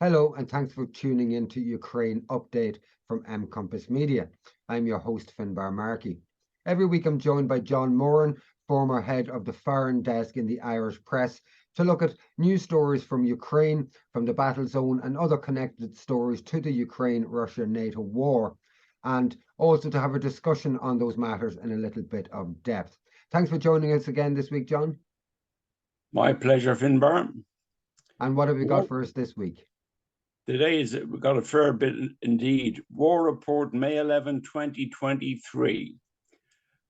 Hello, and thanks for tuning in to Ukraine Update from Compass Media. I'm your host, Finbar Markey. Every week I'm joined by John Moran, former head of the foreign desk in the Irish press, to look at news stories from Ukraine, from the battle zone, and other connected stories to the Ukraine-Russia-NATO war, and also to have a discussion on those matters in a little bit of depth. Thanks for joining us again this week, John. My pleasure, Finbar. And what have you got for us this week? Today we've got a fair bit indeed. War report, May 11, 2023.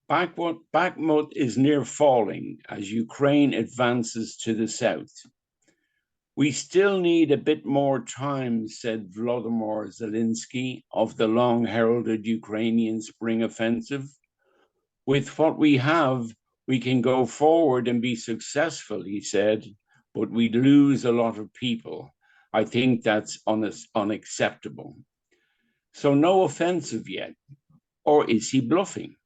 Bakhmut is near falling as Ukraine advances to the south. We still need a bit more time, said Volodymyr Zelensky of the long-heralded Ukrainian spring offensive. With what we have, we can go forward and be successful, he said, but we lose a lot of people. I think that's unacceptable. So no offensive yet, or is he bluffing?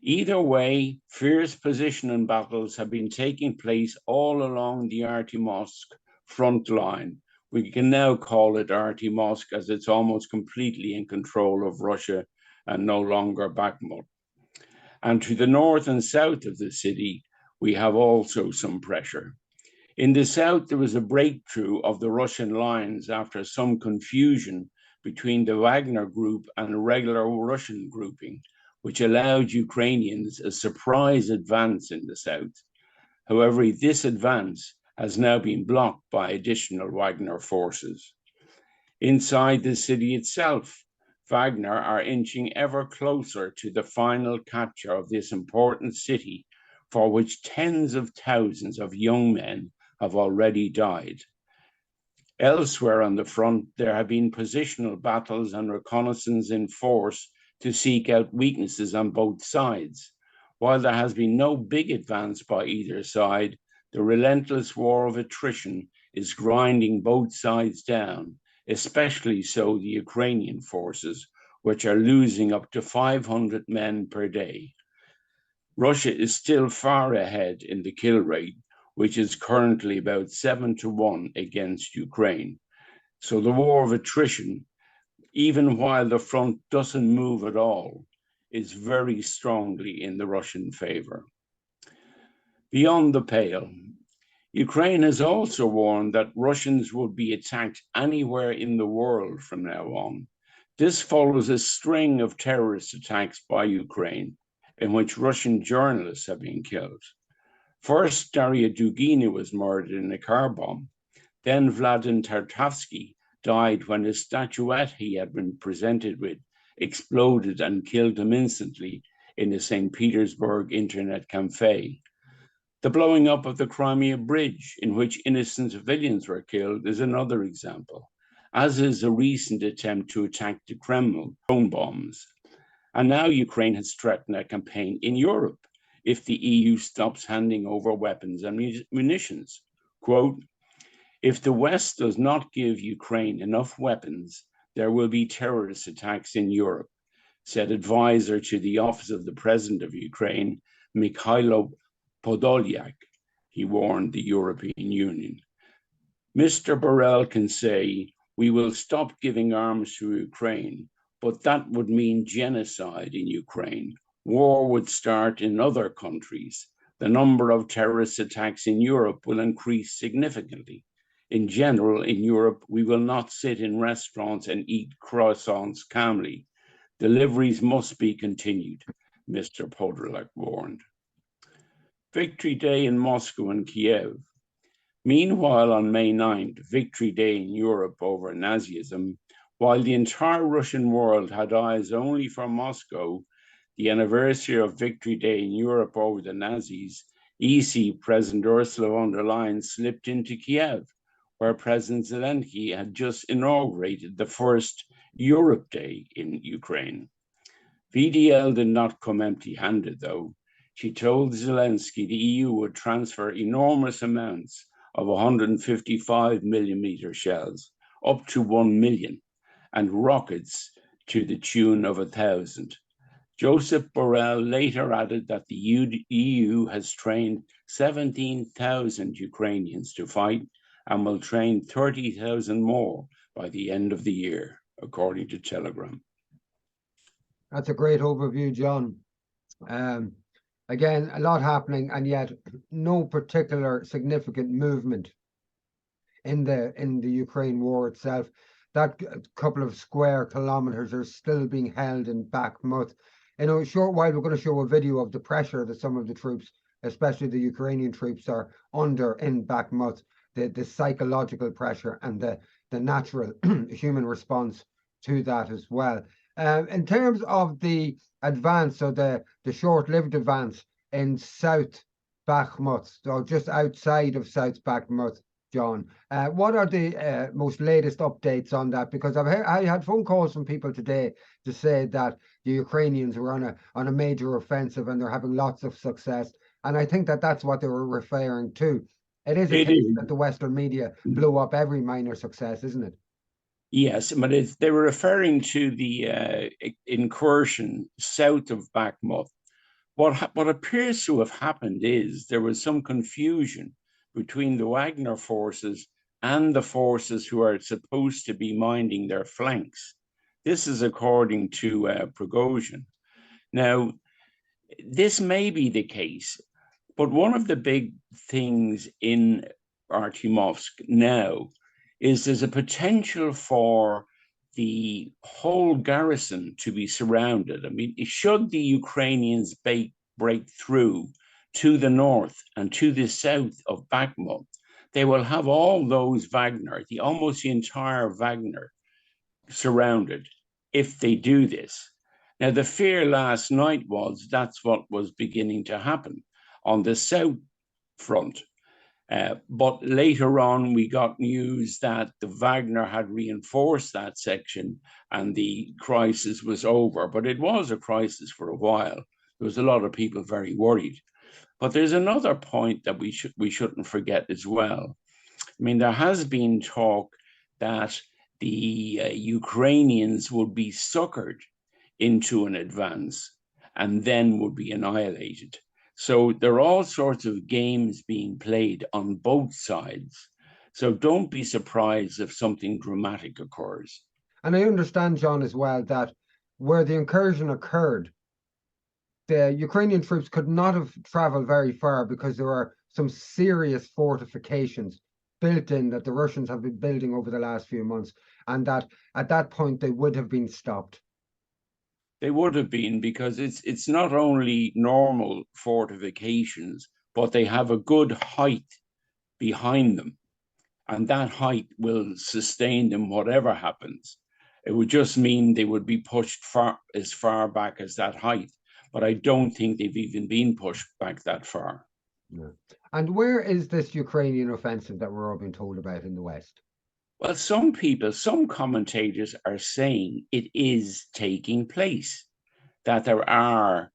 Either way, fierce position battles have been taking place all along the Artyomovsk front line. We can now call it Artyomovsk as it's almost completely in control of Russia and no longer Bakhmut. And to the north and south of the city, we have also some pressure. In the south, there was a breakthrough of the Russian lines after some confusion between the Wagner group and a regular Russian grouping, which allowed Ukrainians a surprise advance in the south. However, this advance has now been blocked by additional Wagner forces. Inside the city itself, Wagner are inching ever closer to the final capture of this important city, for which tens of thousands of young men have already died. Elsewhere on the front, there have been positional battles and reconnaissance in force to seek out weaknesses on both sides. While there has been no big advance by either side, the relentless war of attrition is grinding both sides down, especially so the Ukrainian forces, which are losing up to 500 men per day. Russia is still far ahead in the kill rate, which is currently about 7-1 against Ukraine. So the war of attrition, even while the front doesn't move at all, is very strongly in the Russian favor. Beyond the pale, Ukraine has also warned that Russians will be attacked anywhere in the world from now on. This follows a string of terrorist attacks by Ukraine, in which Russian journalists have been killed. First, Daria Dugina was murdered in a car bomb. Then Vladimir Tartakovsky died when a statuette he had been presented with exploded and killed him instantly in a St. Petersburg internet cafe. The blowing up of the Crimea Bridge, in which innocent civilians were killed, is another example, as is a recent attempt to attack the Kremlin, drone bombs. And now Ukraine has threatened a campaign in Europe if the EU stops handing over weapons and munitions. Quote, if the West does not give Ukraine enough weapons, there will be terrorist attacks in Europe, said advisor to the Office of the President of Ukraine, Mikhailo Podolyak. He warned the European Union. Mr. Borrell can say, we will stop giving arms to Ukraine, but that would mean genocide in Ukraine. War would start in other countries. The number of terrorist attacks in Europe will increase significantly. In general, in Europe, we will not sit in restaurants and eat croissants calmly. Deliveries must be continued, Mr. Podolyak warned. Victory Day in Moscow and Kiev. Meanwhile, on May 9th, Victory Day in Europe over Nazism, while the entire Russian world had eyes only for Moscow, the anniversary of Victory Day in Europe over the Nazis, EC President Ursula von der Leyen slipped into Kiev, where President Zelensky had just inaugurated the first Europe Day in Ukraine. VDL did not come empty-handed, though. She told Zelensky the EU would transfer enormous amounts of 155mm shells, up to 1 million, and rockets to the tune of 1,000. Joseph Borrell later added that the EU has trained 17,000 Ukrainians to fight, and will train 30,000 more by the end of the year, according to Telegram. That's a great overview, John. Again, a lot happening, and yet no particular significant movement in the Ukraine war itself. That couple of square kilometers are still being held in Bakhmut. In a short while, we're going to show a video of the pressure that some of the troops, especially the Ukrainian troops, are under in Bakhmut, the psychological pressure and the natural human response to that as well. In terms of the advance, so the short-lived advance in South Bakhmut, so just outside of South Bakhmut, John, what are the most latest updates on that? Because I had phone calls from people today to say that the Ukrainians were on a major offensive and they're having lots of success, and I think that that's what they were referring to. It is a case that the Western media blew up every minor success, isn't it? Yes, but they were referring to the incursion south of Bakhmut. What appears to have happened is there was some confusion between the Wagner forces and the forces who are supposed to be minding their flanks. This is according to Prigozhin. Now, this may be the case, but one of the big things in Artyomovsk now is there's a potential for the whole garrison to be surrounded. I mean, should the Ukrainians break through to the north and to the south of Bakhmut, they will have all those Wagner, almost the entire Wagner, surrounded if they do this. Now, the fear last night was that's what was beginning to happen on the south front. But later on, we got news that the Wagner had reinforced that section and the crisis was over. But it was a crisis for a while. There was a lot of people very worried. But there's another point that we shouldn't forget as well. I mean, there has been talk that the Ukrainians would be suckered into an advance and then would be annihilated. So there are all sorts of games being played on both sides. So don't be surprised if something dramatic occurs. And I understand, John, as well, that where the incursion occurred, the Ukrainian troops could not have traveled very far because there are some serious fortifications built in that the Russians have been building over the last few months, and that at that point they would have been stopped. They would have been, because it's not only normal fortifications, but they have a good height behind them, and that height will sustain them whatever happens. It would just mean they would be pushed as far back as that height, but I don't think they've even been pushed back that far. Yeah. And where is this Ukrainian offensive that we're all being told about in the West? Well, some commentators are saying it is taking place, that there are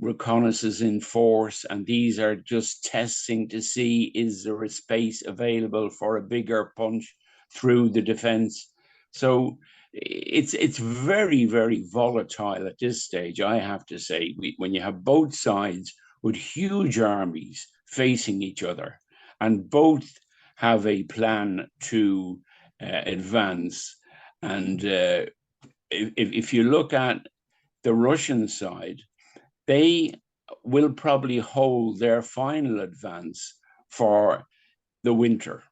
reconnaissance in force, and these are just testing to see is there a space available for a bigger punch through the defense. So it's very, very volatile at this stage, I have to say, when you have both sides with huge armies facing each other, and both have a plan to advance. And if you look at the Russian side, they will probably hold their final advance for the winter.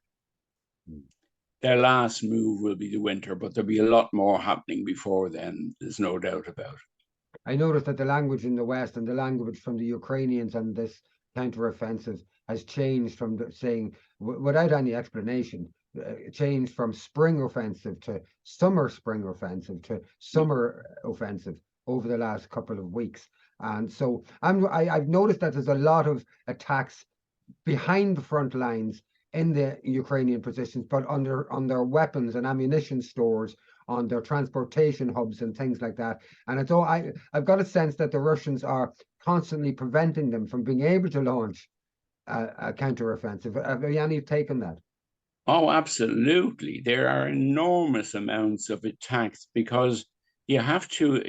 Their last move will be the winter, but there'll be a lot more happening before then, there's no doubt about it. I noticed that the language in the West and the language from the Ukrainians on this counteroffensive has changed from saying, without any explanation, changed from spring offensive to summer spring offensive to summer offensive over the last couple of weeks. And so I've noticed that there's a lot of attacks behind the front lines in the Ukrainian positions, but on their weapons and ammunition stores, on their transportation hubs and things like that. And it's all I've got a sense that the Russians are constantly preventing them from being able to launch a counteroffensive. Have you any take on that? Oh, absolutely. There are enormous amounts of attacks, because you have to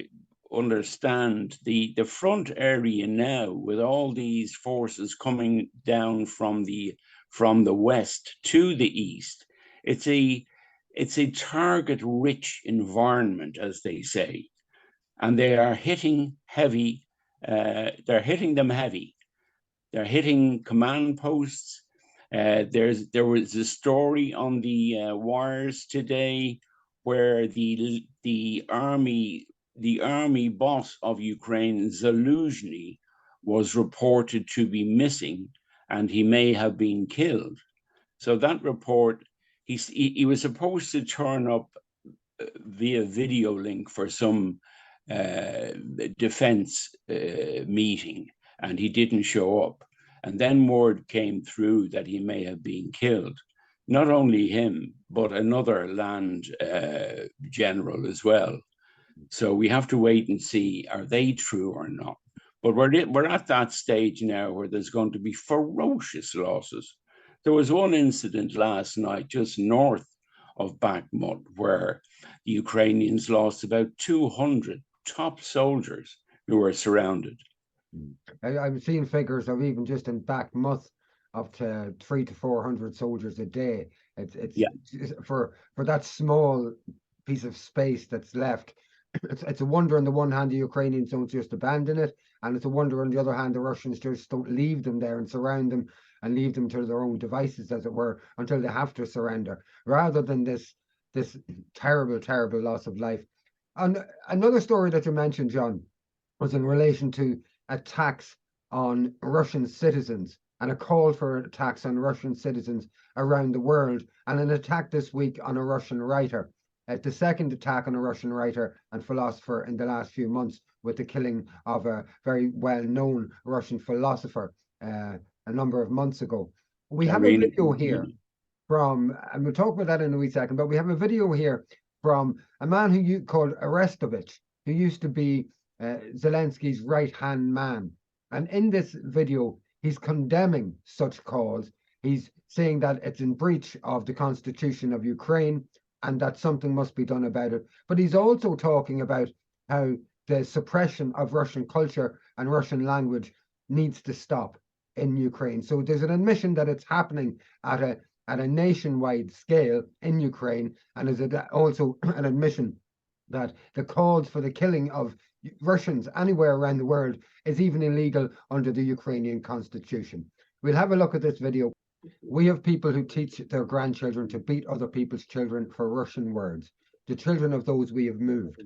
understand the front area now, with all these forces coming down from the from the west to the east. It's a target-rich environment, as they say, and they are hitting heavy. They're hitting them heavy. They're hitting command posts. There was a story on the wires today where the army boss of Ukraine, Zaluzhny, was reported to be missing, and he may have been killed. So that report, he was supposed to turn up via video link for some defense meeting, and he didn't show up. And then word came through that he may have been killed. Not only him, but another land general as well. So we have to wait and see, are they true or not? But we're at that stage now where there's going to be ferocious losses. There was one incident last night just north of Bakhmut where the Ukrainians lost about 200 top soldiers who were surrounded. I've seen figures of even just in Bakhmut up to 300 to 400 soldiers a day. It's for that small piece of space that's left. It's a wonder on the one hand the Ukrainians don't just abandon it, and it's a wonder on the other hand the Russians just don't leave them there and surround them and leave them to their own devices, as it were, until they have to surrender, rather than this terrible loss of life. And another story that you mentioned, John, was in relation to attacks on Russian citizens and a call for attacks on Russian citizens around the world, and an attack this week on a Russian writer. The second attack on a Russian writer and philosopher in the last few months, with the killing of a very well-known Russian philosopher a number of months ago. We have a video here from, and we'll talk about that in a wee second, but we have a video here from a man who called Arestovich, who used to be Zelensky's right-hand man. And in this video, he's condemning such calls. He's saying that it's in breach of the constitution of Ukraine and that something must be done about it. But he's also talking about how the suppression of Russian culture and Russian language needs to stop in Ukraine. So there's an admission that it's happening at a nationwide scale in Ukraine, and is also an admission that the calls for the killing of Russians anywhere around the world is even illegal under the Ukrainian constitution. We'll have a look at this video. We have people who teach their grandchildren to beat other people's children for Russian words, the children of those we have moved.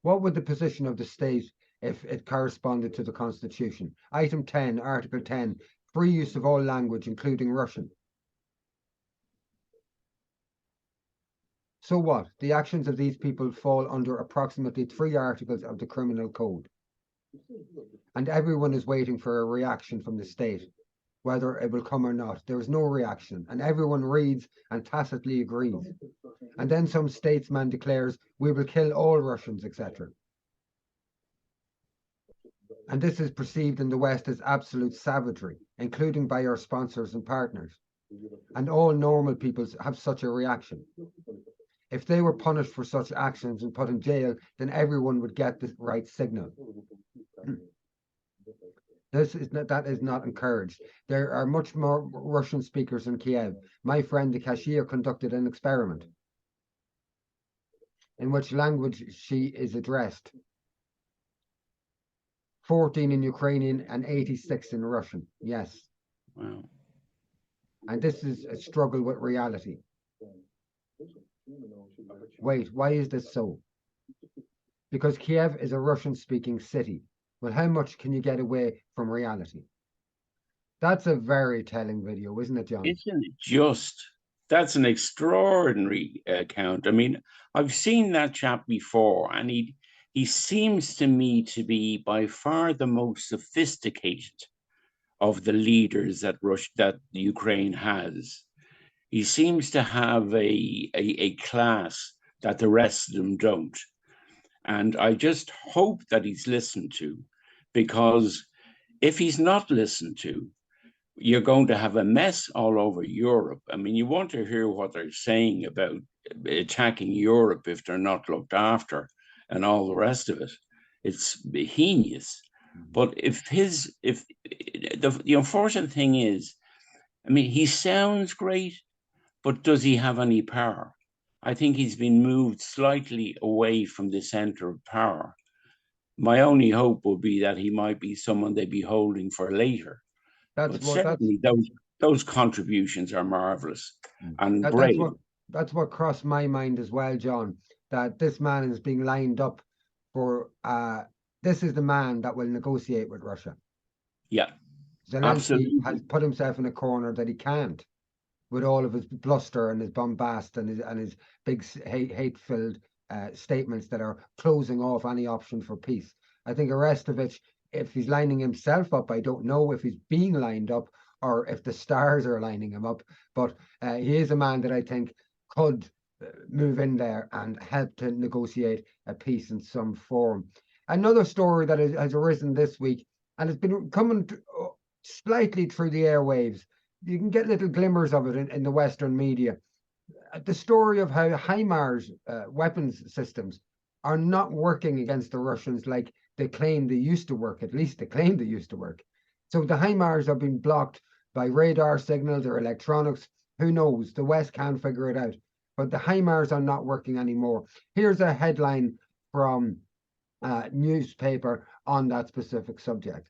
What would the position of the state if it corresponded to the constitution? Item 10, Article 10, free use of all language, including Russian. So what? The actions of these people fall under approximately 3 articles of the Criminal Code. And everyone is waiting for a reaction from the state, whether it will come or not. There is no reaction, and everyone reads and tacitly agrees. And then some statesman declares, we will kill all Russians, etc. And this is perceived in the West as absolute savagery, including by our sponsors and partners. And all normal peoples have such a reaction. If they were punished for such actions and put in jail, then everyone would get the right signal. That is not encouraged. There are much more Russian speakers in Kiev. My friend, the cashier, conducted an experiment in which language she is addressed. 14 in Ukrainian and 86 in Russian. Yes. Wow. And this is a struggle with reality. Wait, why is this so? Because Kiev is a Russian-speaking city. Well, how much can you get away from reality? That's a very telling video, isn't it, John? Isn't it just? That's an extraordinary account. I mean, I've seen that chap before, and he seems to me to be by far the most sophisticated of the leaders that Ukraine has. He seems to have a class that the rest of them don't. And I just hope that he's listened to, because if he's not listened to, you're going to have a mess all over Europe. I mean, you want to hear what they're saying about attacking Europe if they're not looked after and all the rest of it. It's heinous. But the unfortunate thing is, I mean, he sounds great, but does he have any power? I think he's been moved slightly away from the center of power. My only hope would be that he might be someone they'd be holding for later. That's But what that's certainly those contributions are marvelous and that, that's brave. what that's what crossed my mind as well, John. That this man is being lined up for. This is the man that will negotiate with Russia. Yeah, Zelensky has absolutely. put himself in a corner that he can't, with all of his bluster and his bombast and his big hate-filled statements that are closing off any option for peace. I think Arestovich, if he's lining himself up, I don't know if he's being lined up or if the stars are lining him up, but he is a man that I think could move in there and help to negotiate a peace in some form. Another story that has arisen this week, and it's been coming slightly through the airwaves. You can get little glimmers of it in the Western media. The story of how HIMARs weapons systems are not working against the Russians like they claim they used to work. At least they claim they used to work. So the HIMARs have been blocked by radar signals or electronics. Who knows? The West can't figure it out. But the HIMARs are not working anymore. Here's a headline from a newspaper on that specific subject.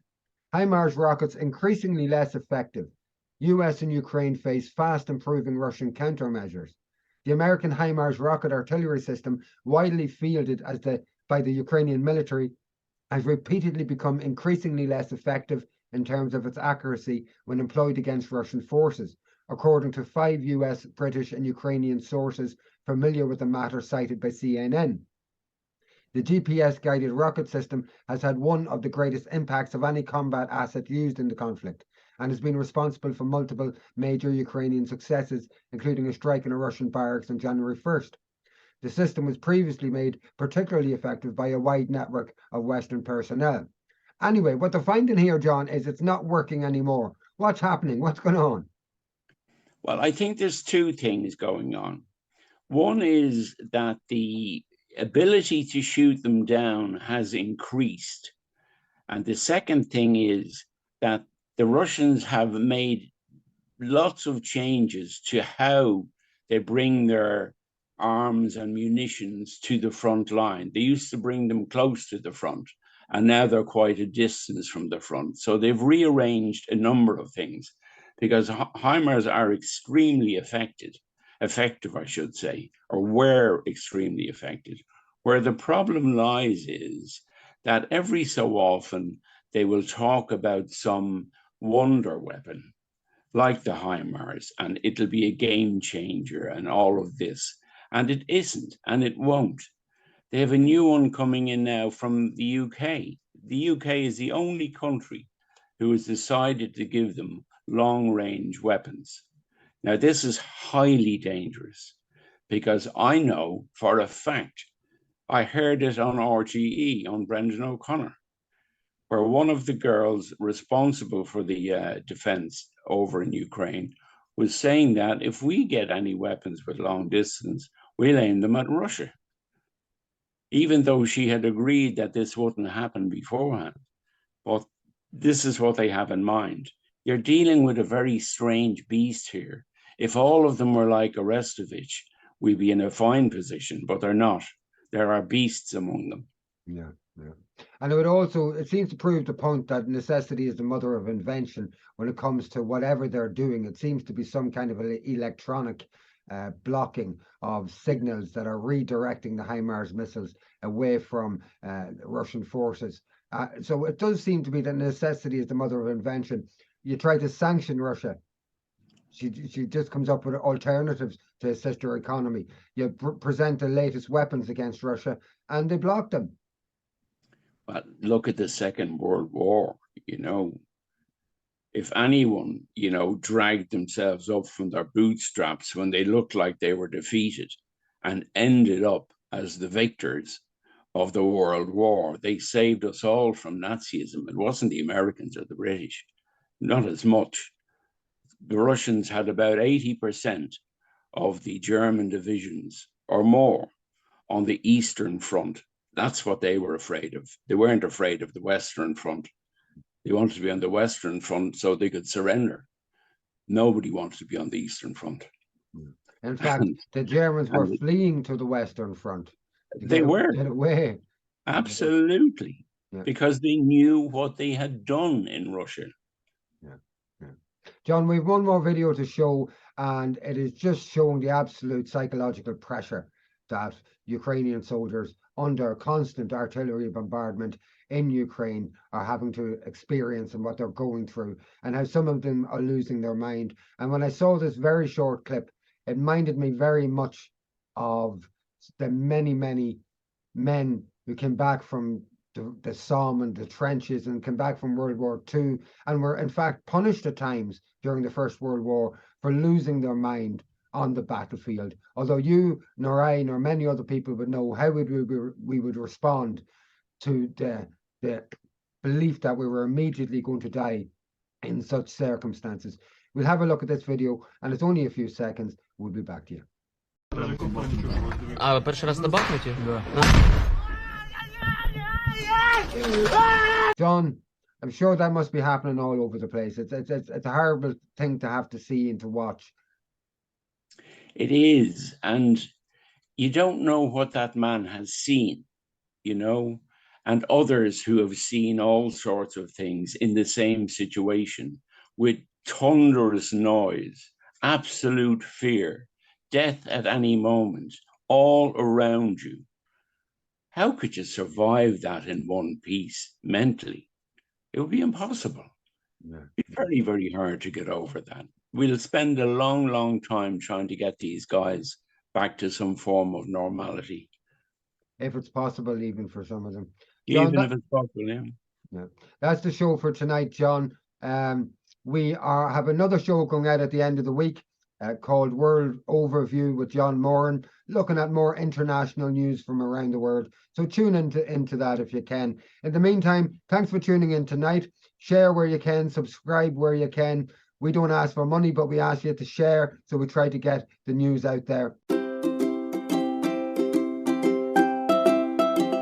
HIMARS rockets increasingly less effective. US and Ukraine face fast improving Russian countermeasures. The American HIMARS rocket artillery system, widely fielded by the Ukrainian military, has repeatedly become increasingly less effective in terms of its accuracy when employed against Russian forces, according to 5 US, British, and Ukrainian sources familiar with the matter cited by CNN. The GPS-guided rocket system has had one of the greatest impacts of any combat asset used in the conflict, and has been responsible for multiple major Ukrainian successes, including a strike in a Russian barracks on January 1st. The system was previously made particularly effective by a wide network of Western personnel. Anyway, what they're finding here, John, is it's not working anymore. What's happening? What's going on? Well, I think there's two things going on. One is that the ability to shoot them down has increased. And the second thing is that the Russians have made lots of changes to how they bring their arms and munitions to the front line. They used to bring them close to the front, and now they're quite a distance from the front. So they've rearranged a number of things because HIMARS are extremely effective, I should say, or were extremely effective. Where the problem lies is that every so often they will talk about some wonder weapon like the HIMARS, and it'll be a game changer and all of this. And it isn't, and it won't. They have a new one coming in now from the UK. The UK is the only country who has decided to give them long-range weapons. Now, this is highly dangerous because I know for a fact, I heard it on RTE, on Brendan O'Connor, where one of the girls responsible for the defense over in Ukraine was saying that if we get any weapons with long distance, we'll aim them at Russia, even though she had agreed that this wouldn't happen beforehand. But this is what they have in mind. You're dealing with a very strange beast here. If all of them were like Arestovich, we'd be in a fine position, but they're not. There are beasts among them. Yeah, yeah. And it seems to prove the point that necessity is the mother of invention when it comes to whatever they're doing. It seems to be some kind of electronic blocking of signals that are redirecting the HIMARS missiles away from Russian forces. So it does seem to be that necessity is the mother of invention. You try to sanction Russia. She just comes up with alternatives to assist her economy. You present the latest weapons against Russia, and they block them. But look at the Second World War, if anyone, dragged themselves up from their bootstraps when they looked like they were defeated and ended up as the victors of the World War, they saved us all from Nazism. It wasn't the Americans or the British, not as much. The Russians had about 80% of the German divisions or more on the Eastern Front. That's what they were afraid of. They weren't afraid of the Western Front. They wanted to be on the Western Front so they could surrender. Nobody wanted to be on the Eastern Front. In fact, the Germans were fleeing to the Western Front. They were. Get away. Absolutely. Yeah. Because they knew what they had done in Russia. Yeah. John, we have one more video to show, and it is just showing the absolute psychological pressure that Ukrainian soldiers under constant artillery bombardment in Ukraine are having to experience and what they're going through, and how some of them are losing their mind. And when I saw this very short clip, it reminded me very much of the many, many men who came back from the Somme and the trenches and came back from World War II and were in fact punished at times during the First World War for losing their mind on the battlefield. Although you nor I nor many other people would know how we would respond to the belief that we were immediately going to die in such circumstances. We'll have a look at this video, and it's only a few seconds. We'll be back to you. А, ви перший раз на Бахмуті? Да. John, I'm sure that must be happening all over the place. It's a horrible thing to have to see and to watch. It is, and you don't know what that man has seen, you know, and others who have seen all sorts of things in the same situation with thunderous noise, absolute fear, death at any moment, all around you. How could you survive that in one piece mentally? It would be impossible. Yeah. It's very, very hard to get over that. We'll spend a long, long time trying to get these guys back to some form of normality. If it's possible, even for some of them. John, Even if it's possible, yeah. Yeah. That's the show for tonight, John. We have another show going out at the end of the week called World Overview with John Moran, looking at more international news from around the world. So tune into that if you can. In the meantime, thanks for tuning in tonight. Share where you can, subscribe where you can. We don't ask for money, but we ask you to share, so we try to get the news out there.